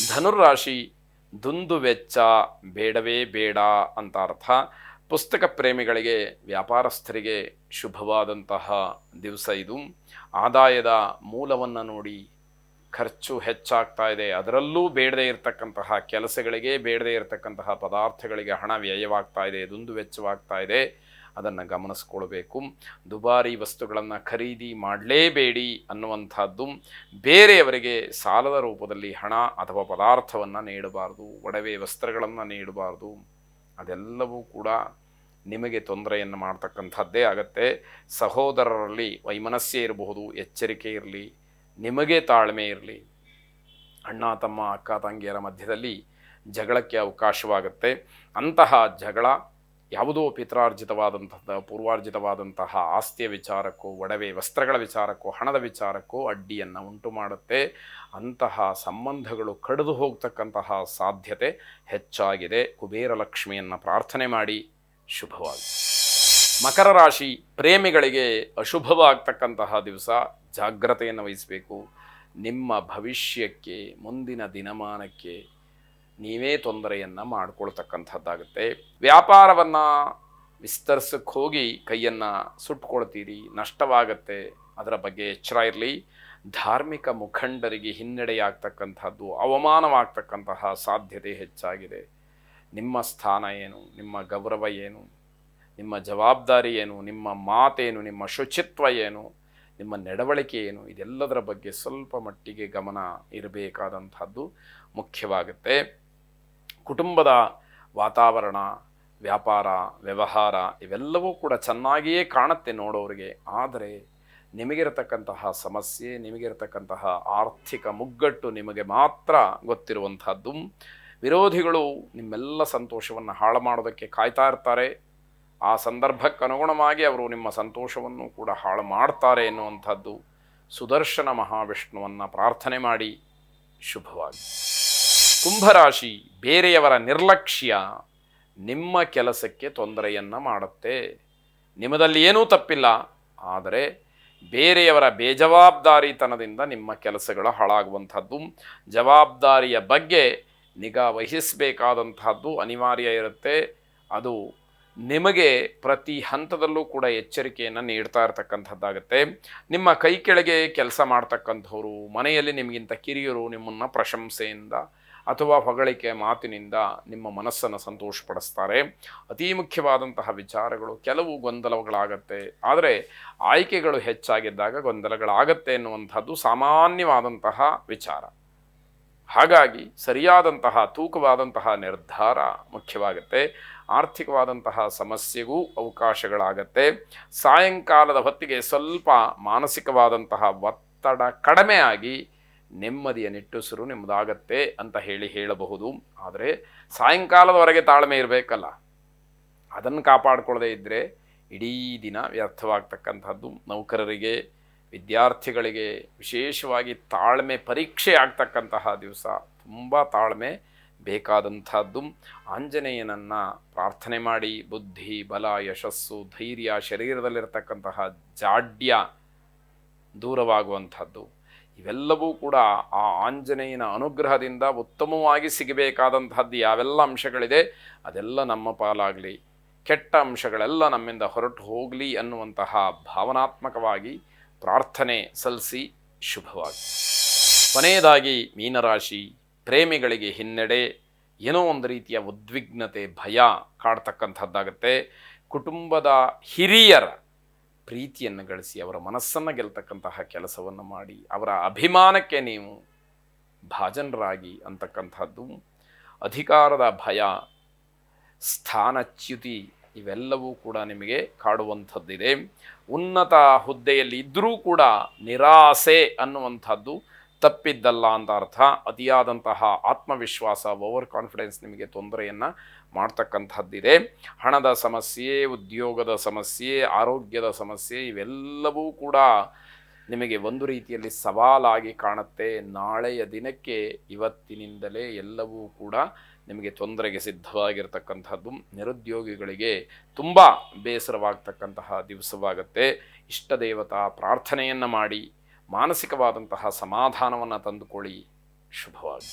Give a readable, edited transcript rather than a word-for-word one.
ಧನುರಾಶಿ ದುಂದು ವೆಚ್ಚ ಬೇಡವೇ ಬೇಡ ಅಂತ ಅರ್ಥ. ಪುಸ್ತಕ ಪ್ರೇಮಿಗಳಿಗೆ, ವ್ಯಾಪಾರಸ್ಥರಿಗೆ ಶುಭವಾದಂತಹ ದಿವಸ ಇದು. ಆದಾಯದ ಮೂಲವನ್ನು ನೋಡಿ ಖರ್ಚು ಹೆಚ್ಚಾಗ್ತಾ ಇದೆ, ಅದರಲ್ಲೂ ಬೇಡದೇ ಇರತಕ್ಕಂತಹ ಕೆಲಸಗಳಿಗೆ, ಬೇಡದೇ ಇರತಕ್ಕಂತಹ ಪದಾರ್ಥಗಳಿಗೆ ಹಣ ವ್ಯಯವಾಗ್ತಾ ಇದೆ, ದುಂದು ವೆಚ್ಚವಾಗ್ತಾ ಇದೆ. ಅದನ್ನು ಗಮನಿಸ್ಕೊಳ್ಬೇಕು. ದುಬಾರಿ ವಸ್ತುಗಳನ್ನು ಖರೀದಿ ಮಾಡಲೇಬೇಡಿ ಅನ್ನುವಂಥದ್ದು. ಬೇರೆಯವರಿಗೆ ಸಾಲದ ರೂಪದಲ್ಲಿ ಹಣ ಅಥವಾ ಪದಾರ್ಥವನ್ನು ನೀಡಬಾರ್ದು, ಒಡವೆ ವಸ್ತ್ರಗಳನ್ನು ನೀಡಬಾರ್ದು. ಅದೆಲ್ಲವೂ ಕೂಡ ನಿಮಗೆ ತೊಂದರೆಯನ್ನು ಮಾಡ್ತಕ್ಕಂಥದ್ದೇ ಆಗತ್ತೆ. ಸಹೋದರರಲ್ಲಿ ವೈಮನಸ್ಯ ಇರಬಹುದು, ಎಚ್ಚರಿಕೆ ಇರಲಿ, ನಿಮಗೆ ತಾಳ್ಮೆ ಇರಲಿ. ಅಣ್ಣ ತಮ್ಮ, ಅಕ್ಕ ತಂಗಿಯರ ಮಧ್ಯದಲ್ಲಿ ಜಗಳಕ್ಕೆ ಅವಕಾಶವಾಗುತ್ತೆ. ಅಂತಹ ಜಗಳ ಯಾವುದೋ ಪಿತ್ರಾರ್ಜಿತವಾದಂತಹ, ಪೂರ್ವಾರ್ಜಿತವಾದಂತಹ ಆಸ್ತಿಯ ವಿಚಾರಕ್ಕೋ, ಒಡವೆ ವಸ್ತ್ರಗಳ ವಿಚಾರಕ್ಕೋ, ಹಣದ ವಿಚಾರಕ್ಕೋ ಅಡ್ಡಿಯನ್ನು ಉಂಟು ಮಾಡುತ್ತೆ. ಅಂತಹ ಸಂಬಂಧಗಳು ಕಡಿದು ಹೋಗ್ತಕ್ಕಂತಹ ಸಾಧ್ಯತೆ ಹೆಚ್ಚಾಗಿದೆ. ಕುಬೇರ ಲಕ್ಷ್ಮಿಯನ್ನು ಪ್ರಾರ್ಥನೆ ಮಾಡಿ. ಶುಭವಾಗಿ. ಮಕರ ರಾಶಿ ಪ್ರೇಮಿಗಳಿಗೆ ಅಶುಭವಾಗ್ತಕ್ಕಂತಹ ದಿವಸ. ಜಾಗ್ರತೆಯನ್ನು ವಹಿಸಬೇಕು. ನಿಮ್ಮ ಭವಿಷ್ಯಕ್ಕೆ, ಮುಂದಿನ ದಿನಮಾನಕ್ಕೆ ನೀವೇ ತೊಂದರೆಯನ್ನು ಮಾಡಿಕೊಳ್ತಕ್ಕಂಥದ್ದಾಗುತ್ತೆ. ವ್ಯಾಪಾರವನ್ನು ವಿಸ್ತರಿಸಕ್ಕೆ ಹೋಗಿ ಕೈಯನ್ನು ಸುಟ್ಕೊಳ್ತೀರಿ, ನಷ್ಟವಾಗತ್ತೆ. ಅದರ ಬಗ್ಗೆ ಎಚ್ಚರ ಇರಲಿ. ಧಾರ್ಮಿಕ ಮುಖಂಡರಿಗೆ ಹಿನ್ನಡೆಯಾಗ್ತಕ್ಕಂಥದ್ದು, ಅವಮಾನವಾಗ್ತಕ್ಕಂತಹ ಸಾಧ್ಯತೆ ಹೆಚ್ಚಾಗಿದೆ. ನಿಮ್ಮ ಸ್ಥಾನ ಏನು, ನಿಮ್ಮ ಗೌರವ ಏನು, ನಿಮ್ಮ ಜವಾಬ್ದಾರಿ ಏನು, ನಿಮ್ಮ ಮಾತೇನು, ನಿಮ್ಮ ಶುಚಿತ್ವ ಏನು, ನಿಮ್ಮ ನಡವಳಿಕೆ ಏನು, ಇದೆಲ್ಲದರ ಬಗ್ಗೆ ಸ್ವಲ್ಪ ಮಟ್ಟಿಗೆ ಗಮನ ಇರಬೇಕಾದಂಥದ್ದು ಮುಖ್ಯವಾಗುತ್ತೆ. ಕುಟುಂಬದ ವಾತಾವರಣ, ವ್ಯಾಪಾರ, ವ್ಯವಹಾರ ಇವೆಲ್ಲವೂ ಕೂಡ ಚೆನ್ನಾಗಿಯೇ ಕಾಣುತ್ತೆ ನೋಡೋರಿಗೆ. ಆದರೆ ನಿಮಗಿರತಕ್ಕಂತಹ ಸಮಸ್ಯೆ, ನಿಮಗಿರತಕ್ಕಂತಹ ಆರ್ಥಿಕ ಮುಗ್ಗಟ್ಟು ನಿಮಗೆ ಮಾತ್ರ ಗೊತ್ತಿರುವಂಥದ್ದು. ವಿರೋಧಿಗಳು ನಿಮ್ಮೆಲ್ಲ ಸಂತೋಷವನ್ನು ಹಾಳು ಮಾಡೋದಕ್ಕೆ ಕಾಯ್ತಾ ಇರ್ತಾರೆ. ಆ ಸಂದರ್ಭಕ್ಕೆ ಅನುಗುಣವಾಗಿ ಅವರು ನಿಮ್ಮ ಸಂತೋಷವನ್ನು ಕೂಡ ಹಾಳು ಮಾಡ್ತಾರೆ ಎನ್ನುವಂಥದ್ದು. ಸುದರ್ಶನ ಮಹಾವಿಷ್ಣುವನ್ನು ಪ್ರಾರ್ಥನೆ ಮಾಡಿ. ಶುಭವಾಗಿ. ಕುಂಭರಾಶಿ ಬೇರೆಯವರ ನಿರ್ಲಕ್ಷ್ಯ ನಿಮ್ಮ ಕೆಲಸಕ್ಕೆ ತೊಂದರೆಯನ್ನು ಮಾಡುತ್ತೆ. ನಿಮ್ಮದಲ್ಲಿ ಏನೂ ತಪ್ಪಿಲ್ಲ, ಆದರೆ ಬೇರೆಯವರ ಬೇಜವಾಬ್ದಾರಿತನದಿಂದ ನಿಮ್ಮ ಕೆಲಸಗಳು ಹಾಳಾಗುವಂಥದ್ದು. ಜವಾಬ್ದಾರಿಯ ಬಗ್ಗೆ ನಿಗಾ ವಹಿಸಬೇಕಾದಂತಹದ್ದು ಅನಿವಾರ್ಯ ಇರುತ್ತೆ. ಅದು ನಿಮಗೆ ಪ್ರತಿ ಹಂತದಲ್ಲೂ ಕೂಡ ಎಚ್ಚರಿಕೆಯನ್ನು ನೀಡ್ತಾ ಇರತಕ್ಕಂಥದ್ದಾಗುತ್ತೆ. ನಿಮ್ಮ ಕೈ ಕೆಳಗೆ ಕೆಲಸ ಮಾಡ್ತಕ್ಕಂಥವ್ರು, ಮನೆಯಲ್ಲಿ ನಿಮಗಿಂತ ಕಿರಿಯರು ನಿಮ್ಮನ್ನು ಪ್ರಶಂಸೆಯಿಂದ ಅಥವಾ ಹೊಗಳಿಕೆ ಮಾತಿನಿಂದ ನಿಮ್ಮ ಮನಸ್ಸನ್ನು ಸಂತೋಷಪಡಿಸ್ತಾರೆ. ಅತಿ ಮುಖ್ಯವಾದಂತಹ ವಿಚಾರಗಳು, ಕೆಲವು ಗೊಂದಲಗಳಾಗತ್ತೆ. ಆದರೆ ಆಯ್ಕೆಗಳು ಹೆಚ್ಚಾಗಿದ್ದಾಗ ಗೊಂದಲಗಳಾಗತ್ತೆ ಎನ್ನುವಂಥದ್ದು ಸಾಮಾನ್ಯವಾದಂತಹ ವಿಚಾರ. ಹಾಗಾಗಿ ಸರಿಯಾದಂತಹ ತೂಕವಾದಂತಹ ನಿರ್ಧಾರ ಮುಖ್ಯವಾಗುತ್ತೆ. ಆರ್ಥಿಕವಾದಂತಹ ಸಮಸ್ಯೆಗೂ ಅವಕಾಶಗಳಾಗತ್ತೆ. ಸಾಯಂಕಾಲದ ಹೊತ್ತಿಗೆ ಸ್ವಲ್ಪ ಮಾನಸಿಕವಾದಂತಹ ಒತ್ತಡ ಕಡಿಮೆ ಆಗಿ ನೆಮ್ಮದಿಯ ನಿಟ್ಟುಸಿರು ನಿಮ್ಮದಾಗತ್ತೆ ಅಂತ ಹೇಳಬಹುದು. ಆದರೆ ಸಾಯಂಕಾಲದವರೆಗೆ ತಾಳ್ಮೆ ಇರಬೇಕಲ್ಲ, ಅದನ್ನು ಕಾಪಾಡಿಕೊಳ್ಳದೆ ಇದ್ದರೆ ಇಡೀ ದಿನ ವ್ಯರ್ಥವಾಗ್ತಕ್ಕಂಥದ್ದು. ನೌಕರರಿಗೆ, ವಿದ್ಯಾರ್ಥಿಗಳಿಗೆ ವಿಶೇಷವಾಗಿ ತಾಳ್ಮೆ ಪರೀಕ್ಷೆ ಆಗ್ತಕ್ಕಂತಹ ದಿವಸ. ತುಂಬ ತಾಳ್ಮೆ ಬೇಕಾದಂಥದ್ದು. ಆಂಜನೇಯನನ್ನು ಪ್ರಾರ್ಥನೆ ಮಾಡಿ. ಬುದ್ಧಿ, ಬಲ, ಯಶಸ್ಸು, ಧೈರ್ಯ, ಶರೀರದಲ್ಲಿರತಕ್ಕಂತಹ ಜಾಡ್ಯ ದೂರವಾಗುವಂಥದ್ದು ಇವೆಲ್ಲವೂ ಕೂಡ ಆ ಆಂಜನೇಯನ ಅನುಗ್ರಹದಿಂದ ಉತ್ತಮವಾಗಿ ಸಿಗಬೇಕಾದಂತಹದ್ದು. ಯಾವೆಲ್ಲ ಅಂಶಗಳಿದೆ ಅದೆಲ್ಲ ನಮ್ಮ ಪಾಲಾಗಲಿ, ಕೆಟ್ಟ ಅಂಶಗಳೆಲ್ಲ ನಮ್ಮಿಂದ ಹೊರಟು ಹೋಗಲಿ ಅನ್ನುವಂತಹ ಭಾವನಾತ್ಮಕವಾಗಿ ಪ್ರಾರ್ಥನೆ ಸಲ್ಲಿಸಿ. ಶುಭವಾಗಿ. ಕೊನೆಯದಾಗಿ ಮೀನರಾಶಿ ಪ್ರೇಮಿಗಳಿಗೆ ಹಿನ್ನಡೆ, ಏನೋ ಒಂದು ರೀತಿಯ ಉದ್ವಿಗ್ನತೆ, ಭಯ ಕಾಡ್ತಕ್ಕಂಥದ್ದಾಗುತ್ತೆ. ಕುಟುಂಬದ ಹಿರಿಯರ ಪ್ರೀತಿಯನ್ನು ಗಳಿಸಿ ಅವರ ಮನಸ್ಸನ್ನು ಗೆಲ್ತಕ್ಕಂತಹ ಕೆಲಸವನ್ನು ಮಾಡಿ ಅವರ ಅಭಿಮಾನಕ್ಕೆ ನೀವು ಭಾಜನರಾಗಿ ಅಂತಕ್ಕಂಥದ್ದು. ಅಧಿಕಾರದ ಭಯ, ಸ್ಥಾನಚ್ಯುತಿ ಇವೆಲ್ಲವೂ ಕೂಡ ನಿಮಗೆ ಕಾಡುವಂಥದ್ದಿದೆ. ಉನ್ನತ ಹುದ್ದೆಯಲ್ಲಿ ಇದ್ದರೂ ಕೂಡ ನಿರಾಸೆ ಅನ್ನುವಂಥದ್ದು ತಪ್ಪಿದ್ದಲ್ಲ ಅಂತ ಅರ್ಥ. ಅತಿಯಾದಂತಹ ಆತ್ಮವಿಶ್ವಾಸ, ಓವರ್ ಕಾನ್ಫಿಡೆನ್ಸ್ ನಿಮಗೆ ತೊಂದರೆಯನ್ನು ಮಾಡ್ತಕ್ಕಂಥದ್ದಿದೆ. ಹಣದ ಸಮಸ್ಯೆ, ಉದ್ಯೋಗದ ಸಮಸ್ಯೆ, ಆರೋಗ್ಯದ ಸಮಸ್ಯೆ ಇವೆಲ್ಲವೂ ಕೂಡ ನಿಮಗೆ ಒಂದು ರೀತಿಯಲ್ಲಿ ಸವಾಲಾಗಿ ಕಾಣುತ್ತೆ. ನಾಳೆಯ ದಿನಕ್ಕೆ ಇವತ್ತಿನಿಂದಲೇ ಎಲ್ಲವೂ ಕೂಡ ನಿಮಗೆ ತೊಂದರೆಗೆ ಸಿದ್ಧವಾಗಿರ್ತಕ್ಕಂಥದ್ದು. ನಿರುದ್ಯೋಗಿಗಳಿಗೆ ತುಂಬ ಬೇಸರವಾಗ್ತಕ್ಕಂತಹ ದಿವಸವಾಗುತ್ತೆ. ಇಷ್ಟ ದೇವತಾ ಪ್ರಾರ್ಥನೆಯನ್ನು ಮಾಡಿ ಮಾನಸಿಕವಾದಂತಹ ಸಮಾಧಾನವನ್ನು ತಂದುಕೊಳ್ಳಿ. ಶುಭವಾಗಿ.